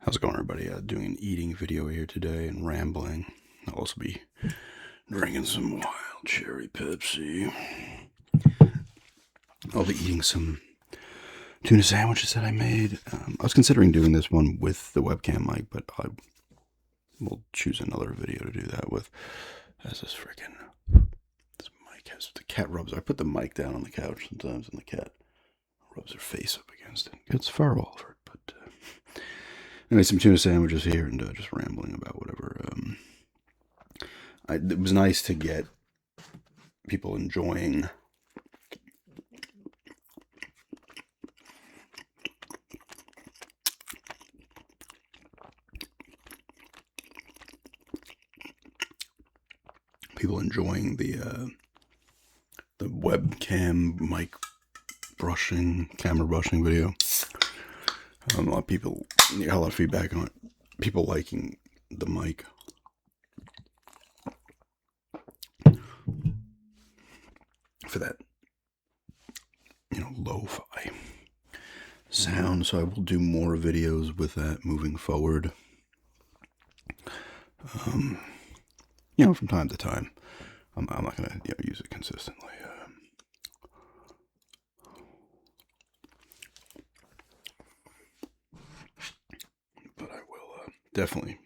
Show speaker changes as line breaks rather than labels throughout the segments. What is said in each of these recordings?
How's it going, everybody? Doing an eating video here today and rambling. I'll also be drinking some wild cherry Pepsi. I'll be eating some tuna sandwiches that I made. I was considering doing this one with the webcam mic, but I will choose another video to do that with. As this mic has the cat rubs. I put the mic down on the couch sometimes, and the cat rubs her face up against it. Gets fur all over it, but. Anyway, some tuna sandwiches here and just rambling about whatever. It was nice to get people enjoying the webcam mic camera brushing video. A lot of people, got a lot of feedback on it. People liking the mic. For that, lo-fi sound. So I will do more videos with that moving forward. From time to time. I'm not going to use it consistently. But I will definitely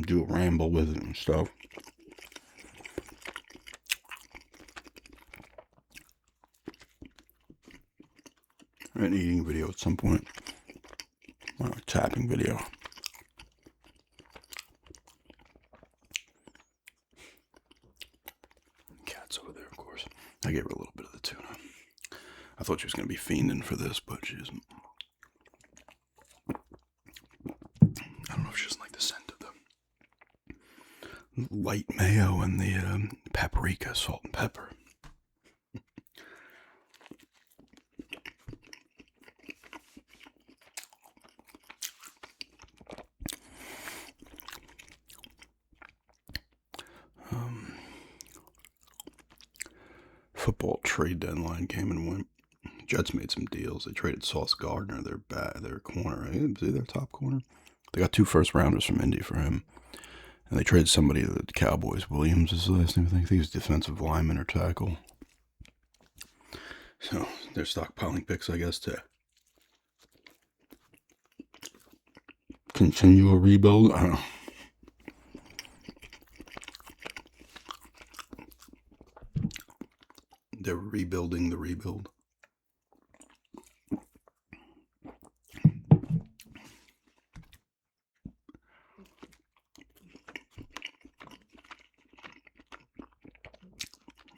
do a ramble with it and stuff. An eating video at some point. Or a tapping video. Cat's over there, of course. I gave her a little bit of the tuna. I thought she was going to be fiending for this, but she isn't. I don't know if she doesn't like the scent of the light mayo and the paprika, salt and pepper. Football trade deadline came and went. Jets made some deals. They traded Sauce Gardner, their corner, right? See their top corner. They got 2 first-rounders from Indy for him, and they traded somebody to the Cowboys. Williams is the last name. I think he was defensive lineman or tackle. So they're stockpiling picks, I guess, to continue a rebuild. I don't know. They're rebuilding the rebuild.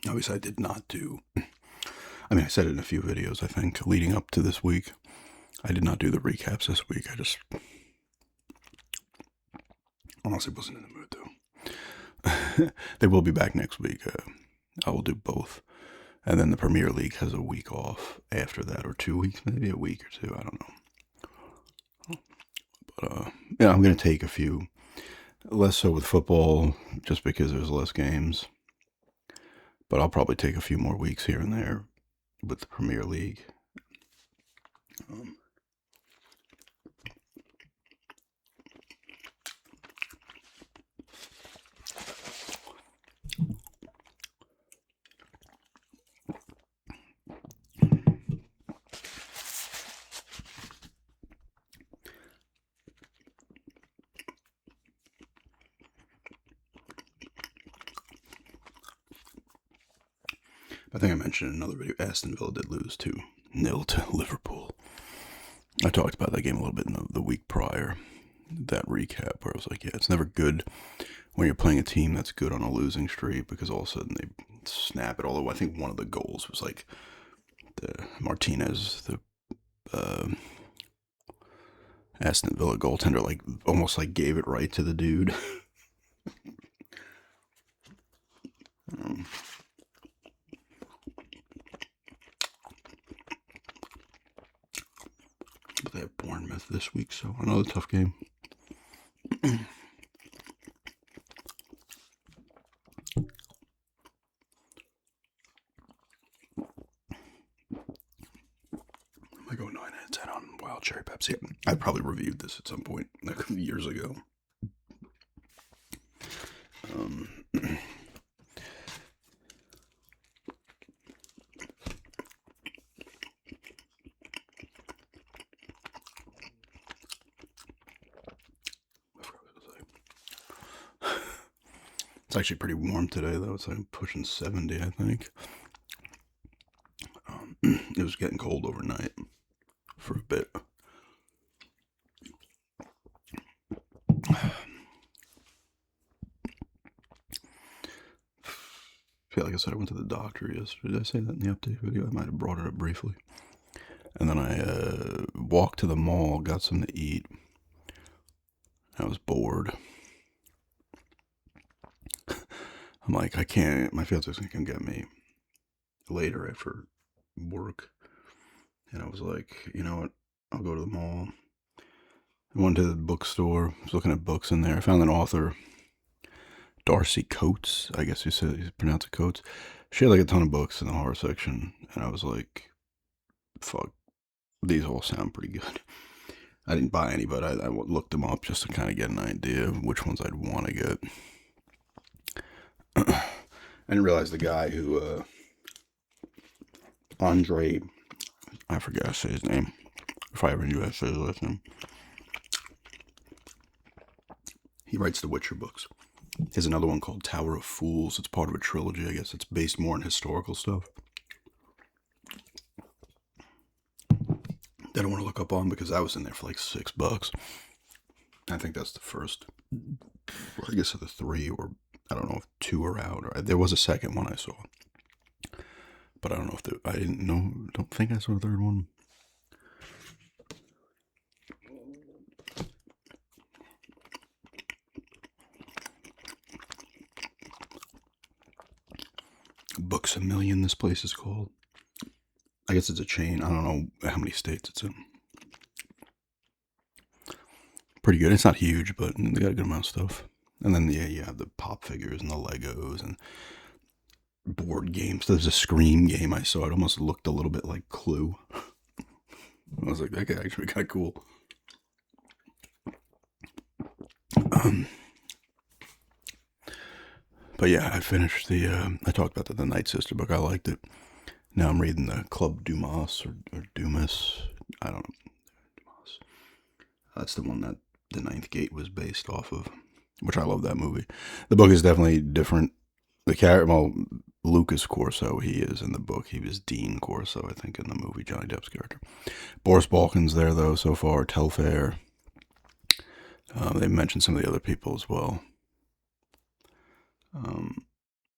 Obviously, I did not do. I said it in a few videos, I think, leading up to this week. I did not do the recaps this week. I just honestly wasn't in the mood to. They will be back next week. I will do both. And then the Premier League has a week off after that, or 2 weeks, maybe a week or 2. I don't know. But I'm going to take a few, less so with football, just because there's less games. But I'll probably take a few more weeks here and there with the Premier League. I think I mentioned in another video, Aston Villa did lose 2-0 to Liverpool. I talked about that game a little bit in the week prior, that recap, where I was like, yeah, it's never good when you're playing a team that's good on a losing streak, because all of a sudden they snap it all away. I think one of the goals was like the Martinez, the Aston Villa goaltender, like almost like gave it right to the dude. But they have Bournemouth this week, so another tough game. I go 9 out of 10 on on wild cherry Pepsi. I probably reviewed this at some point like years ago. It's actually pretty warm today, though. It's like pushing 70, I think. It was getting cold overnight for a bit. Yeah, like I said, I went to the doctor yesterday. Did I say that in the update video? I might have brought it up briefly. And then I walked to the mall, got something to eat. I was bored. I'm like, I can't. My fiance's gonna come get me later after work. And I was like, you know what? I'll go to the mall. I went to the bookstore. I was looking at books in there. I found an author, Darcy Coates. I guess you pronounce it Coates. She had like a ton of books in the horror section. And I was like, fuck, these all sound pretty good. I didn't buy any, but I looked them up just to kind of get an idea of which ones I'd want to get. I didn't realize the guy who, Andre, I forget to say his name. If I ever knew how to say his last name. He writes the Witcher books. He has another one called Tower of Fools. It's part of a trilogy, I guess. It's based more on historical stuff that I want to look up on because I was in there for like $6. I think that's the first, I guess, of the three, or I don't know if two are out. Or there was a second one I saw, but I don't know if I didn't know. Don't think I saw the third one. Books A Million, this place is called. I guess it's a chain. I don't know how many states it's in. Pretty good. It's not huge, but they got a good amount of stuff. And then, yeah, you have the pop figures and the Legos and board games. There's a Scream game I saw. It almost looked a little bit like Clue. I was like, that could actually be kind of cool. But yeah, I finished I talked about the Night Sister book. I liked it. Now I'm reading the Club Dumas or Dumas. I don't know. Dumas. That's the one that The Ninth Gate was based off of, which I love that movie. The book is definitely different. The character, well, Lucas Corso, he is in the book. He was Dean Corso, I think, in the movie, Johnny Depp's character. Boris Balkan's there, though, so far. Telfair. They mentioned some of the other people as well.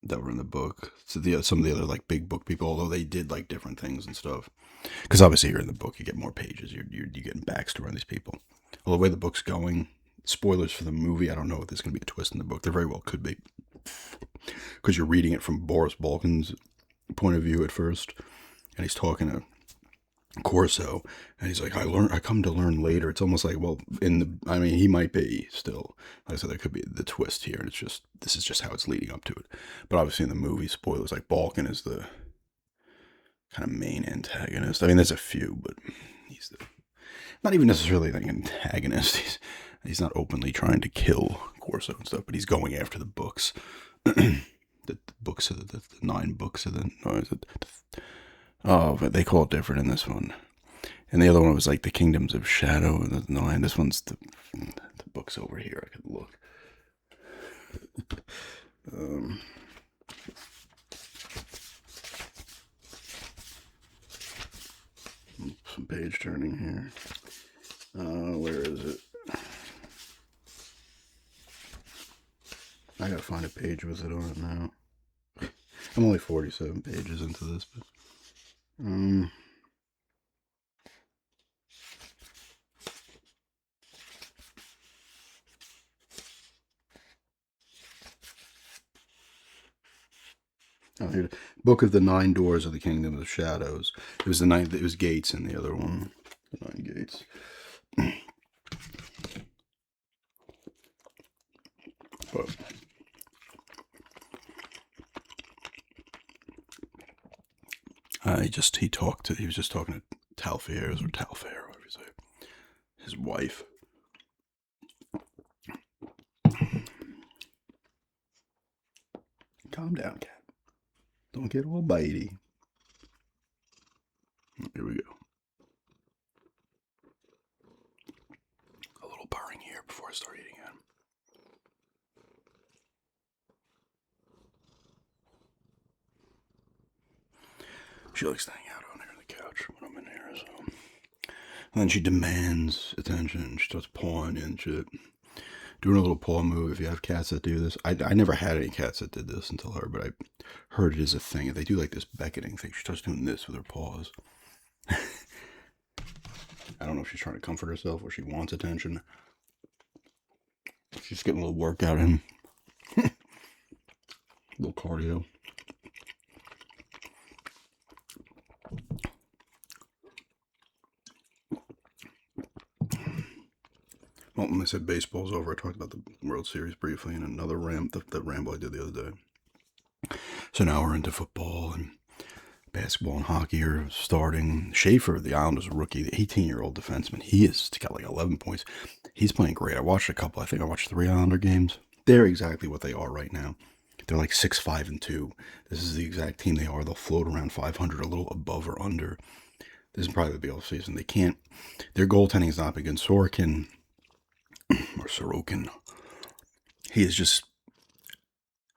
That were in the book. So some of the other like big book people, although they did like different things and stuff. Because obviously you're in the book, you get more pages. You're getting backstory on these people. Well, the way the book's going, spoilers for the movie. I don't know if there's going to be a twist in the book. There very well could be, because you're reading it from Boris Balkan's point of view at first, and he's talking to Corso, and he's like, I come to learn later. It's almost like, well, he might be still. Like I said, there could be the twist here, and this is just how it's leading up to it. But obviously in the movie, spoilers, like Balkan is the kind of main antagonist. I mean, there's a few, but he's not even necessarily the antagonist. He's not openly trying to kill Corso and stuff, but he's going after the books. the books of the 9 books of the, no, is it? Oh, but they call it different in this one. And the other one was like the Kingdoms of Shadow and the 9. This one's the books over here. I could look. Some page turning here. Where is it? I gotta find a page with it on it now. I'm only 47 pages into this, but oh, here, Book of the 9 Doors of the Kingdom of Shadows. It was it was Gates in the other one. The 9 Gates. But he was just talking to Talfairs or Talfair, whatever you say. His wife. Calm down, cat. Don't get all bitey. Here we go. A little purring here before I start eating it. She likes to hang out on here on the couch when I'm in here, so. And then she demands attention. She starts pawing and shit. Doing a little paw move. If you have cats that do this, I never had any cats that did this until her, but I heard it is a thing. They do like this beckoning thing. She starts doing this with her paws. I don't know if she's trying to comfort herself or she wants attention. She's getting a little workout in. A little cardio. Well, when I said baseball's over, I talked about the World Series briefly and another the ramble I did the other day. So now we're into football and basketball and hockey are starting. Schaefer, the Islanders rookie, the 18-year-old defenseman, he has got like 11 points. He's playing great. I watched a couple. I think I watched 3 Islander games. They're exactly what they are right now. They're like 6-5-2. This is the exact team they are. They'll float around 500, a little above or under. This is probably the BL season. They can't. Their goaltending is not big. And Sorokin, he is just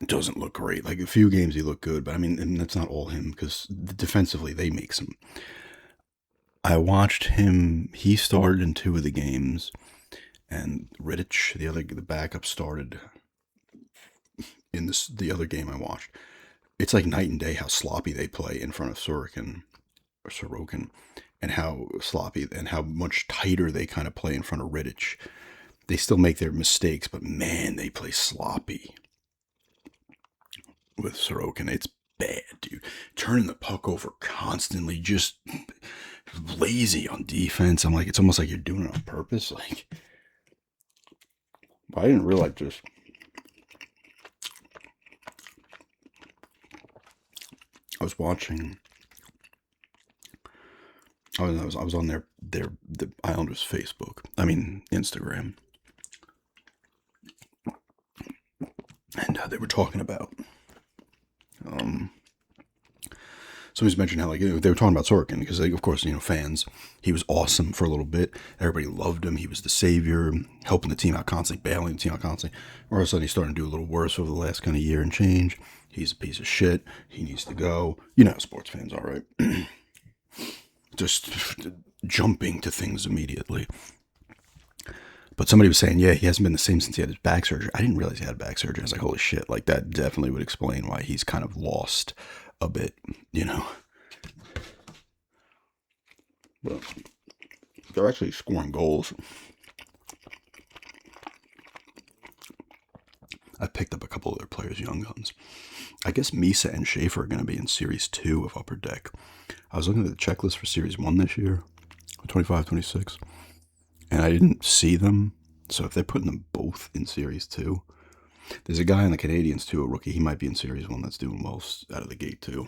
doesn't look great. Like a few games he looked good, but I mean, and that's not all him because defensively they make some. I watched him. He started in 2 of the games, and Rittich, the backup, started in the other game I watched. It's like night and day how sloppy they play in front of Sorokin, and how sloppy and how much tighter they kind of play in front of Rittich. They still make their mistakes, but man, they play sloppy with Sorokin. It's bad, dude. Turning the puck over constantly, just lazy on defense. I'm like, it's almost like you're doing it on purpose. Like, I didn't realize this. I was watching. I was on the Islanders Facebook. I mean Instagram. And they were talking about, somebody's mentioned how, like, they were talking about Sorokin because, like, of course, fans, he was awesome for a little bit. Everybody loved him. He was the savior, helping the team out constantly, bailing the team out constantly. All of a sudden, he's starting to do a little worse over the last kind of year and change. He's a piece of shit. He needs to go. You know how sports fans are, right? Just jumping to things immediately. But somebody was saying, yeah, he hasn't been the same since he had his back surgery. I didn't realize he had back surgery. I was like, holy shit. Like, that definitely would explain why he's kind of lost a bit, But they're actually scoring goals. I picked up a couple of their players' young guns. I guess Misa and Schaefer are going to be in Series 2 of Upper Deck. I was looking at the checklist for Series 1 this year, 25, 26. And I didn't see them, so if they're putting them both in Series 2, there's a guy on the Canadians too, a rookie. He might be in Series 1 that's doing well out of the gate too.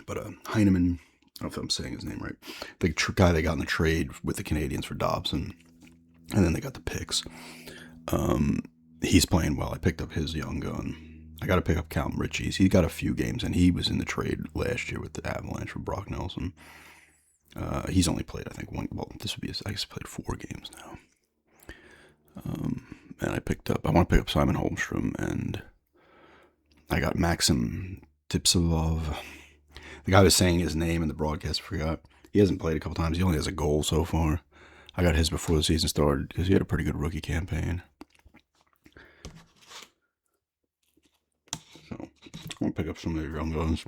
But Heineman, I don't know if I'm saying his name right, the guy they got in the trade with the Canadians for Dobson, and then they got the picks. He's playing well. I picked up his young gun. I got to pick up Calum Ritchie's. He got a few games, and he was in the trade last year with the Avalanche for Brock Nelson. He's only played, I think, one. Well, this would be I guess he played 4 games now. And I want to pick up Simon Holmstrom, and I got Maxim Tipsalov. The guy was saying his name in the broadcast, I forgot. He hasn't played a couple times. He only has a goal so far. I got his before the season started because he had a pretty good rookie campaign. So, I'm going to pick up some of their young guns.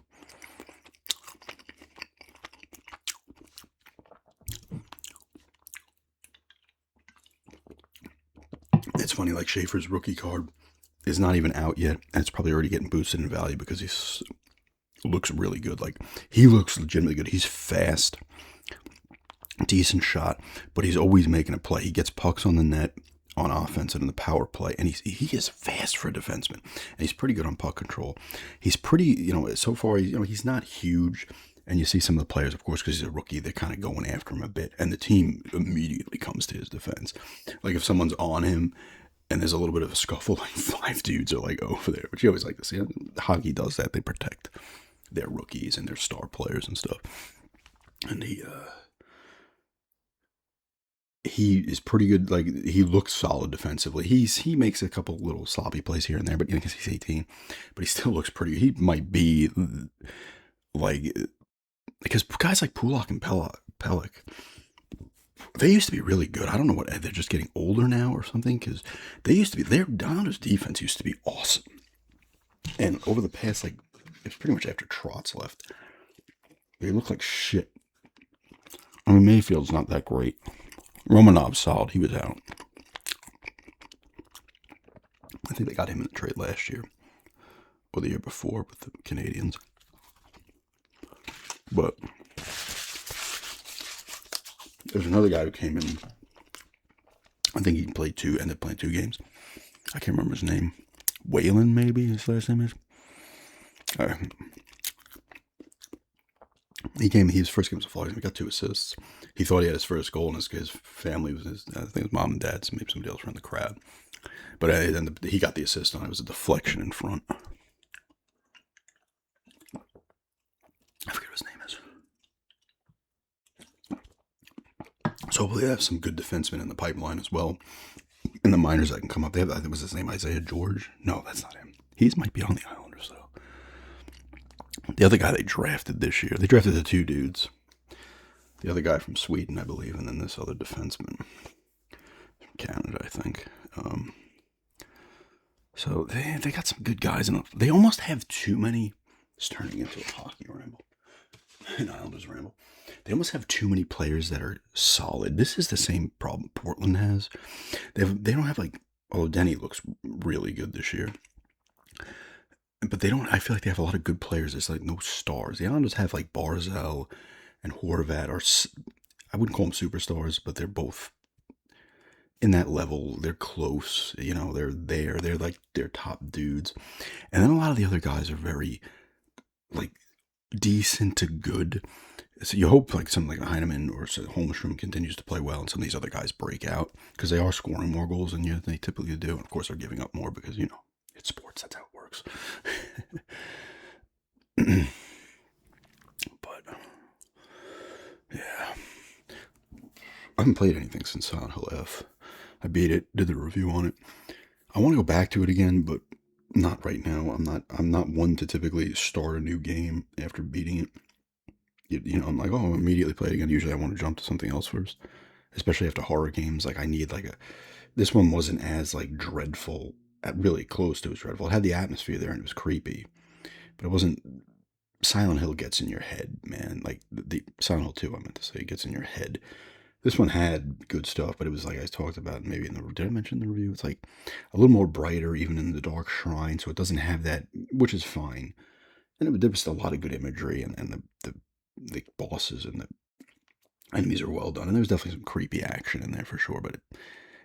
It's funny, like Schaefer's rookie card is not even out yet, and it's probably already getting boosted in value because he looks really good. Like, he looks legitimately good. He's fast, decent shot, but he's always making a play. He gets pucks on the net on offense and in the power play, and he is fast for a defenseman, and he's pretty good on puck control. He's pretty, so far, he's not huge, and you see some of the players, of course, because he's a rookie, they're kind of going after him a bit, and the team immediately comes to his defense. Like if someone's on him, and there's a little bit of a scuffle, like 5 dudes are like over there, which you always like to see. Hockey does that; they protect their rookies and their star players and stuff, and he is pretty good. Like he looks solid defensively. He makes a couple little sloppy plays here and there, but because he's 18, but he still looks pretty. He might be like because guys like Pulak and Pellick, they used to be really good. I don't know what they're just getting older now or something because they used to be. Their Donna's defense used to be awesome, and over the past it's pretty much after Trotz left, they look like shit. I mean Mayfield's not that great. Romanov's solid. He was out. I think they got him in the trade last year or the year before with the Canadians. But there's another guy who came in. I think he ended up playing 2 games. I can't remember his name. Whalen, maybe his last name is. His first game was a Flyers. He got 2 assists. He thought he had his first goal, and his family was I think his mom and dad, maybe somebody else around the crowd. But then he got the assist on it. It was a deflection in front. I forget what his name is. So hopefully they have some good defensemen in the pipeline as well. In the minors that can come up. I think it was his name, Isaiah George. No, that's not him. He might be on the Islanders, though. The other guy they drafted this year, they drafted the 2 dudes. The other guy from Sweden, I believe, and then this other defenseman from Canada, I think. So they got some good guys, and they almost have too many. It's turning into a hockey ramble, an Islanders ramble. They almost have too many players that are solid. This is the same problem Portland has. They don't have although Denny looks really good this year. But they don't. I feel like they have a lot of good players. There's no stars. The Islanders have Barzal and Horvat, I wouldn't call them superstars, but they're both in that level. They're close. They're there. They're they're top dudes. And then a lot of the other guys are very decent to good. So you hope something like Heineman or Holmstrom continues to play well, and some of these other guys break out because they are scoring more goals than they typically do. And of course, they're giving up more because it's sports. That's how it works. But yeah, I haven't played anything since Silent Hill F. I beat it, did the review on it. I want to go back to it again, but not right now. I'm not one to typically start a new game after beating it. I'm like, oh, I'll immediately play it again. Usually I want to jump to something else first, especially after horror games. I need this one wasn't as dreadful, really close to as dreadful. It had the atmosphere there and it was creepy, but it wasn't. Silent Hill gets in your head, man. The Silent Hill 2, I meant to say, gets in your head. This one had good stuff, but it was I talked about maybe did I mention the review? It's a little more brighter, even in the Dark Shrine, so it doesn't have that, which is fine. And there was a lot of good imagery, and the bosses and the enemies are well done, and there was definitely some creepy action in there for sure, but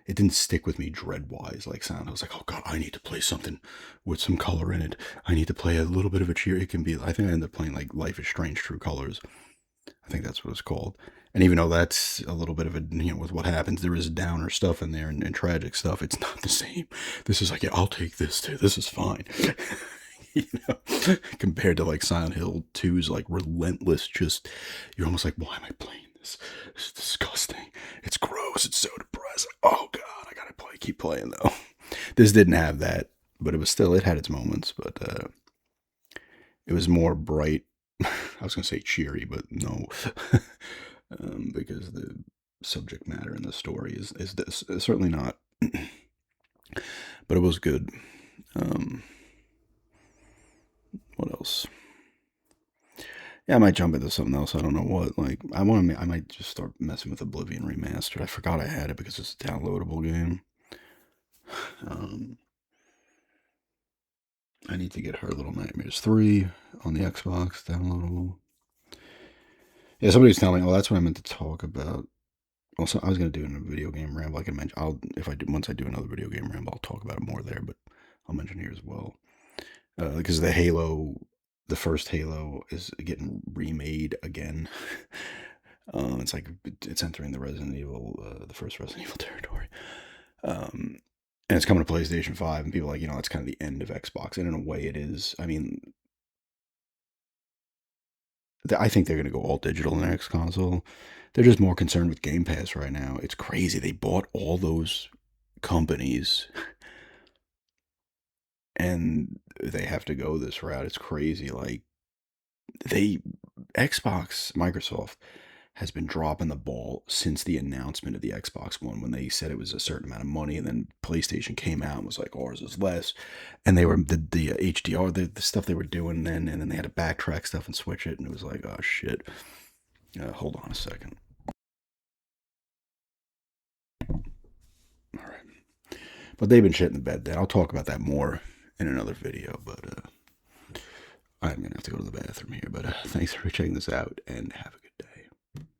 it didn't stick with me dread-wise like Silent Hill. I was oh god, I need to play something with some color in it. I need to play a little bit of a cheer. It can be, I think I ended up playing Life is Strange True Colors. I think that's what it's called. And even though that's a little bit of a, with what happens, there is downer stuff in there and tragic stuff. It's not the same. This is yeah, I'll take this too. This is fine. Compared to Silent Hill 2's relentless, you're almost why am I playing this? It's disgusting. It's gross. It's so depressing. Oh god, I gotta keep playing though. This didn't have that, but it had its moments, but it was more bright. I was gonna say cheery, but no. Because the subject matter in the story is certainly not. But it was good. What else? Yeah, I might jump into something else. I don't know what. I might just start messing with Oblivion Remastered. I forgot I had it because it's a downloadable game. I need to get Her Little Nightmares 3 on the Xbox, downloadable. Yeah, somebody's telling me, oh, that's what I meant to talk about. Also, I was gonna do a video game ramble. I can mention. Once I do another video game ramble, I'll talk about it more there. But I'll mention here as well because the first Halo is getting remade again. It's like it's entering the first Resident Evil territory. And it's coming to PlayStation 5, and people are like, that's kind of the end of Xbox. And in a way, it is. I mean, I think they're going to go all digital in the next console. They're just more concerned with Game Pass right now. It's crazy. They bought all those companies and they have to go this route. It's crazy. Like, Microsoft has been dropping the ball since the announcement of the Xbox One when they said it was a certain amount of money, and then PlayStation came out and was like, ours is less. And they were the HDR, the stuff they were doing then, and then they had to backtrack stuff and switch it, and it was like, oh shit. Hold on a second. All right. But they've been shitting the bed then. I'll talk about that more in another video, but I'm going to have to go to the bathroom here. But thanks for checking this out, and have a